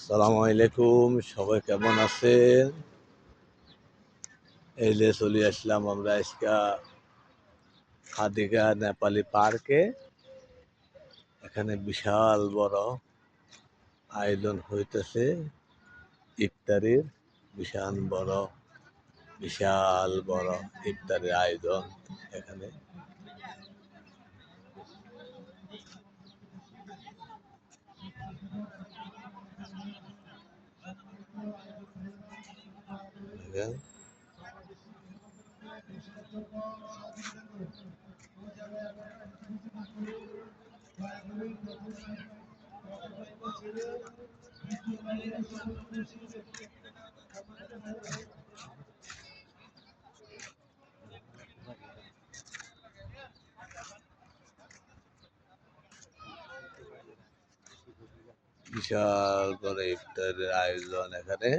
সালামু আলাইকুম, সবাই কেমন আছেন? এই যে চলে আসলাম আমরা আজকা খাদিগা নেপালি পার্কে। এখানে বিশাল বড় আয়োজন হইতেছে ইফতারির। বিশাল বড় ইফতারের আয়োজন এখানে। দেখেন, বিশাল বড় ইফতারের আয়োজন এখানে।